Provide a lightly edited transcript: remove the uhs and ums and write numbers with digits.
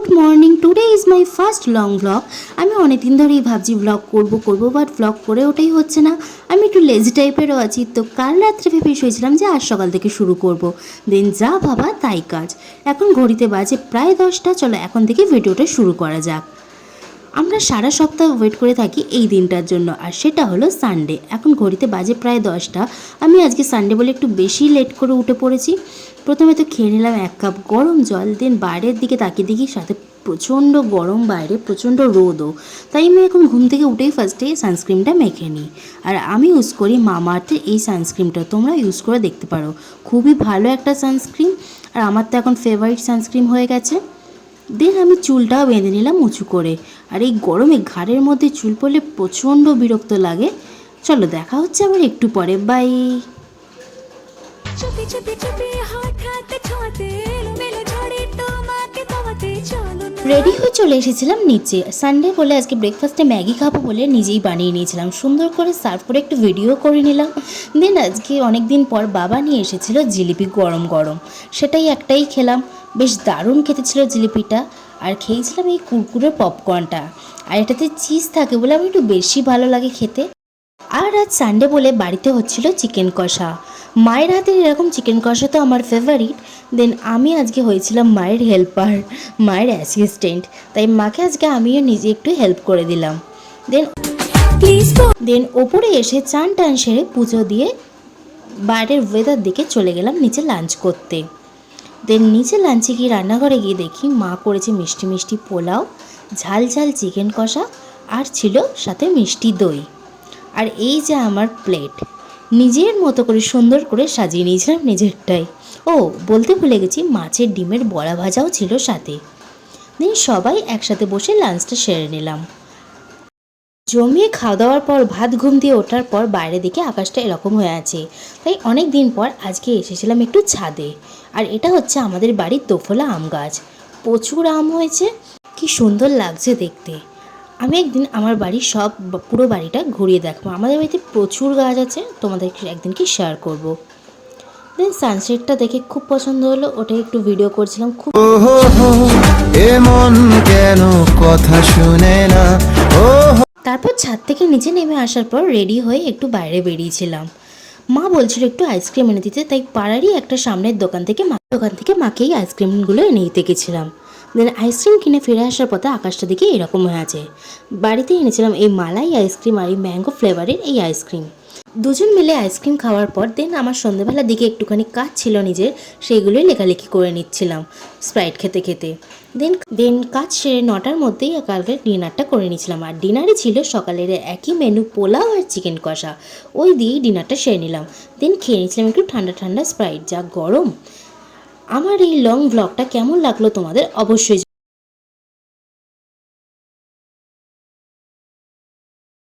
Good morning, today is my first long blog. আমি অনেক দিন ধরেই ভাবছি ব্লগ করবো বাট ব্লগ করে ওটাই হচ্ছে না। আমি একটু লেজি টাইপেরও আছি, তো কাল রাত্রে ভেবে শুয়েছিলাম যে আজ সকাল থেকে শুরু করব। দেন যা ভাবা তাই কাজ। এখন ঘড়িতে বাজে প্রায় 10টা। চলো এখন থেকে ভিডিওটা শুরু করা যাক। আমরা সারা সপ্তাহ ওয়েট করে থাকি এই দিনটার জন্য, আর সেটা হলো সানডে। এখন ঘড়িতে বাজে প্রায় 10টা। আমি আজকে সানডে বলে একটু বেশি লেট করে উঠে পড়েছি। প্রথমে তো খেয়ে নিলাম 1 কাপ গরম জল। দেন বাইরের দিকে তাকিয়ে দেখি সাথে প্রচণ্ড গরম, বাইরে প্রচণ্ড রোদও। তাই আমি এখন ঘুম থেকে উঠেই ফার্স্টে সানস্ক্রিনটা মেখে নিই। আর আমি ইউজ করি মামাআর্থের এই সানস্ক্রিনটা, তোমরা ইউজ করে দেখতে পারো। খুবই ভালো একটা সানস্ক্রিন, আর আমার তো এখন ফেভারিট সানস্ক্রিন হয়ে গেছে। দেন আমি চুলটাও বেঁধে নিলাম উঁচু করে। আর এই গরমে ঘাড়ের মধ্যে চুল পড়লে প্রচণ্ড বিরক্ত লাগে। চলো দেখা হচ্ছে আবার একটু পরে, বাই। রেডি হয়ে চলে এসেছিলাম নিচে। সানডে বলে আজকে ব্রেকফাস্টে ম্যাগি খাবো বলে নিজেই বানিয়ে নিয়েছিলাম, সুন্দর করে সার্ভ করে একটু ভিডিও করে নিলাম। দেন আজকে অনেক দিন পর বাবা নিয়ে এসেছিলো জিলিপি গরম গরম, সেটাই একটাই খেলাম। বেশ দারুণ খেতে ছিল জিলিপিটা। আর খেয়েছিলাম এই কুরকুরে পপকর্নটা, আর এটাতে চিজ থাকে বলে আমার একটু বেশি ভালো লাগে খেতে। আর আজ সানডে বলে বাড়িতে হচ্ছিল চিকেন কষা। মায়ের হাতের এরকম চিকেন কষা তো আমার ফেভারিট। দেন আমি আজকে হয়েছিলাম মায়ের হেল্পার, মায়ের অ্যাসিস্ট্যান্ট। তাই মাকে আজকে আমিও নিজে একটু হেল্প করে দিলাম। দেন ওপরে এসে চান টান সেরে পুজো দিয়ে বাইরের ওয়েদার দিকে চলে গেলাম নিচে লাঞ্চ করতে। দেন নিচে লাঞ্চে গিয়ে রান্নাঘরে গিয়ে দেখি মা করেছে মিষ্টি মিষ্টি পোলাও, ঝাল ঝাল চিকেন কষা, আর ছিল সাথে মিষ্টি দই। আর এই যে আমার প্লেট, নিজের মতো করে সুন্দর করে সাজিয়ে নিয়েছিলাম নিজেরটাই। ও বলতে ভুলে গেছি, মাছের ডিমের বড়া ভাজাও ছিল সাথে। দিন সবাই একসাথে বসে লাঞ্চটা সেরে নিলাম। জমিয়ে খাওয়া দাওয়ার পর ভাত ঘুম দিয়ে ওঠার পর বাইরে দিকে আকাশটা এরকম হয়ে আছে। তাই অনেক দিন পর আজকে এসেছিলাম একটু ছাদে। আর এটা হচ্ছে আমাদের বাড়ির দোফলা আম গাছ। প্রচুর আম হয়েছে, কি সুন্দর লাগছে দেখতে। আমি একদিন আমার বাড়ির পুরো বাড়িটা ঘুরিয়ে দেখবো। আমাদের বাড়িতে প্রচুর গাছ আছে, তোমাদের একদিন কি শেয়ার করব। দেন সানসেটটা দেখে খুব পছন্দ হলো, ওটাই একটু ভিডিও করছিলাম। খুব এমন কেন কথা শুনে না। তারপর ছাদ থেকে নিচে নেমে আসার পর রেডি হয়ে একটু বাইরে বেরিয়েছিলাম। মা বলছিল একটু আইসক্রিম এনে দিতে, তাই পাড়ারই একটা সামনের দোকান থেকে মাকেই আইসক্রিমগুলো এনে দিতে গেছিলাম। দেন আইসক্রিম কিনে ফিরে আসার পথে আকাশটা দিকে এরকম হয়ে আছে। বাড়িতে এনেছিলাম এই মালাই আইসক্রিম আর এই ম্যাঙ্গো ফ্লেভারের এই আইসক্রিম। দুজন মিলে আইসক্রিম খাওয়ার পর দেন আমার সন্ধ্যেবেলার দিকে একটুখানি কাজ ছিল নিজের, সেইগুলোই লেখালেখি করে নিচ্ছিলাম স্প্রাইট খেতে খেতে। দেন কাজ সেরে 9টার মধ্যেই কালকে ডিনারটা করে নিয়েছিলাম। আর ডিনারে ছিল সকালের একই মেনু, পোলাও আর চিকেন কষা। ওই দিয়েই ডিনারটা সেরে নিলাম। দেন খেয়ে নিয়েছিলাম একটু ঠান্ডা ঠান্ডা স্প্রাইট। যা গরম! আমার এই লং ব্লগটা কেমন লাগলো তোমাদের অবশ্যই